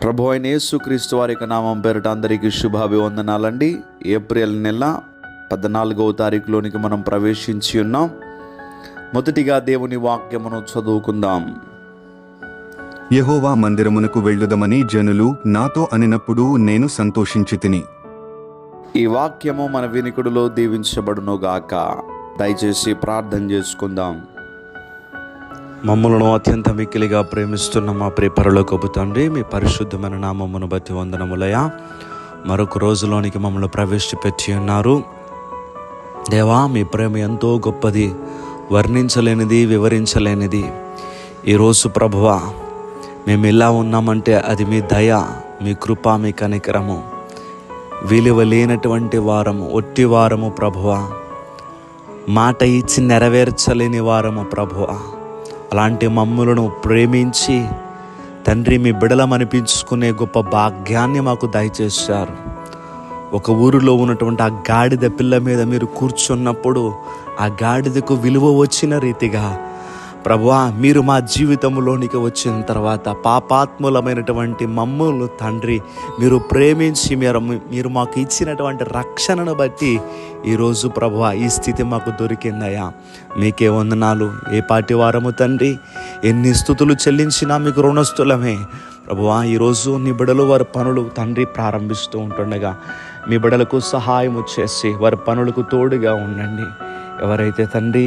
ప్రభు అయిన యేసుక్రీస్తు వారి యొక్క నామం పేరిట అందరికీ శుభాభివందనాలండి. ఏప్రిల్ నెల 14వ తారీఖులోనికి మనం ప్రవేశించి ఉన్నాం. మొదటిగా దేవుని వాక్యమును చదువుకుందాం. యెహోవా మందిరమునకు వెళ్ళుదమని జనులు నాతో అనినప్పుడు నేను సంతోషించితిని. ఈ వాక్యము మన వినికుడిలో దీవించబడునుగాక. దయచేసి ప్రార్థన చేసుకుందాం. మమ్మలను అత్యంత మిక్కిలిగా ప్రేమిస్తున్న మా ప్రియ పరలోకపు తండ్రి, మీ పరిశుద్ధమైన నామమును బట్టి వందనములయ్యా. మరొక రోజులోనికి మమ్మల్ని ప్రవేశపెట్టి ఉన్నారు. దేవా, మీ ప్రేమ ఎంతో గొప్పది, వర్ణించలేనిది, వివరించలేనిది. ఈరోజు ప్రభువా, మేము ఇలా ఉన్నామంటే అది మీ దయ, మీ కృప, మీ కనికరము. విలువ లేనటువంటి వారము, ఒట్టి వారము ప్రభువా, మాట ఇచ్చి నెరవేర్చలేని వారము ప్రభువా. అలాంటి మమ్ములను ప్రేమించి తండ్రి మీ బిడలమనిపించుకునే గొప్ప భాగ్యాన్ని మాకు దయచేశారు. ఒక ఊరిలో ఉన్నటువంటి ఆ గాడిద పిల్ల మీద మీరు కూర్చున్నప్పుడు ఆ గాడిదకు విలువ వచ్చిన రీతిగా ప్రభువా, మీరు మా జీవితంలోనికి వచ్చిన తర్వాత పాపాత్ములమైనటువంటి మమ్ములను తండ్రి మీరు ప్రేమించి మీరు మాకు ఇచ్చినటువంటి రక్షణను బట్టి ఈరోజు ప్రభువా ఈ స్థితి మాకు దొరికిందయ్యా. మీకే వందనాలు. ఏ పాటి వారము తండ్రి, ఎన్ని స్తుతులు చెల్లించినా మీకు రుణస్థులమే ప్రభువా. ఈరోజు నీ బిడలు వారి పనులు తండ్రి ప్రారంభిస్తూ ఉంటుండగా మీ బిడలకు సహాయము చేసి వారి పనులకు తోడుగా ఉండండి. ఎవరైతే తండ్రి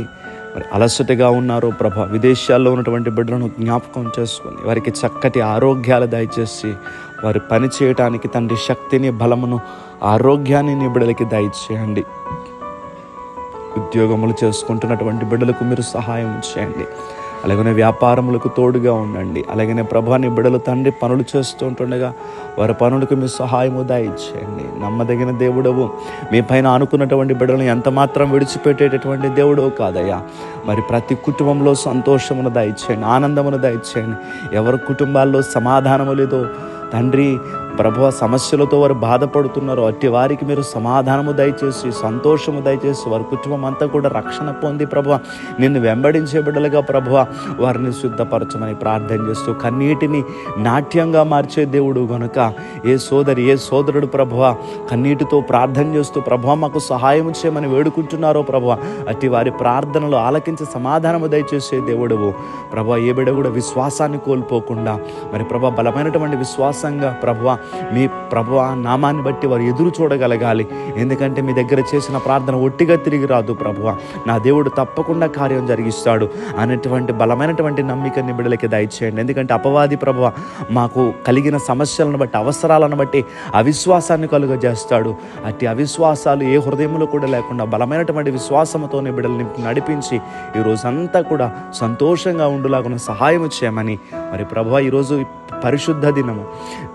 అలసటగా ఉన్నారో ప్రభా, విదేశాల్లో ఉన్నటువంటి బిడ్డలను జ్ఞాపకం చేసుకొని వారికి చక్కటి ఆరోగ్యాలు దయచేసి వారి పని చేయటానికి తండ్రి శక్తిని, బలమును, ఆరోగ్యాన్ని నీ బిడ్డలకి దయచేయండి. ఉద్యోగములు చేసుకుంటున్నటువంటి బిడ్డలకు మీరు సహాయం చేయండి. అలాగనే వ్యాపారములకు తోడుగా ఉండండి. అలాగనే ప్రభా, నీ బిడ్డలు తండ్రి పనులు చేస్తూ ఉంటుండగా వారి పనులకు మీ సహాయము దయచేయండి. నమ్మదగిన దేవుడవు, మీ పైన అనుకున్నటువంటి బిడ్డలను ఎంత మాత్రం విడిచిపెట్టేటటువంటి దేవుడవు కాదయ్యా. మరి ప్రతి కుటుంబంలో సంతోషమును దయచేయండి, ఆనందమును దయచేయండి. ఎవరి కుటుంబాల్లో సమాధానము లేదో తండ్రి ప్రభువా, సమస్యలతో వారు బాధపడుతున్నారో అట్టి వారికి మీరు సమాధానము దయచేసి, సంతోషము దయచేసి, వారి కుటుంబం అంతా కూడా రక్షణ పొంది ప్రభువా నిన్ను వెంబడించే బిడ్డలుగా ప్రభువా వారిని శుద్ధపరచమని ప్రార్థన చేస్తూ, కన్నీటిని నాట్యంగా మార్చే దేవుడు గనుక ఏ సోదరి, ఏ సోదరుడు ప్రభువా కన్నీటితో ప్రార్థన చేస్తూ ప్రభువా మాకు సహాయం చేయమని వేడుకుంటున్నారో ప్రభువా అట్టి వారి ప్రార్థనలు ఆలకించి సమాధానము దయచేసే దేవుడువు ప్రభువా. ఏ బిడ్డ కూడా విశ్వాసాన్ని కోల్పోకుండా మరి ప్రభువా బలమైనటువంటి విశ్వాసంగా ప్రభువా మీ ప్రభువా నామాన్ని బట్టి వారు ఎదురు చూడగలగాలి. ఎందుకంటే మీ దగ్గర చేసిన ప్రార్థన ఒట్టిగా తిరిగి రాదు ప్రభువా, నా దేవుడు తప్పకుండా కార్యం జరిగిస్తాడు అనేటువంటి బలమైనటువంటి నమ్మికని బిడ్డలకి దయచేయండి. ఎందుకంటే అపవాది ప్రభువా మాకు కలిగిన సమస్యలను బట్టి, అవసరాలను బట్టి అవిశ్వాసాన్ని కలుగజేస్తాడు. అట్టి అవిశ్వాసాలు ఏ హృదయంలో కూడా లేకుండా బలమైనటువంటి విశ్వాసంతోనే బిడ్డల్ని నడిపించి ఈ రోజంతా కూడా సంతోషంగా ఉండులాగున సహాయం చేయమని మరి ప్రభువా ఈరోజు పరిశుద్ధ దినము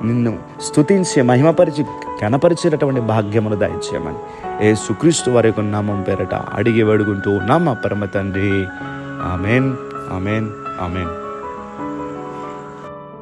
నిన్ను స్తుతించి మహిమపరిచి ఘనపరిచేటటువంటి భాగ్యమును దయచేయమని యేసుక్రీస్తు వారి యొక్క నామం పేరట అడిగి వేడుకుంటూ ఉన్నాం మా పరమ తండ్రి. Amen, amen, amen.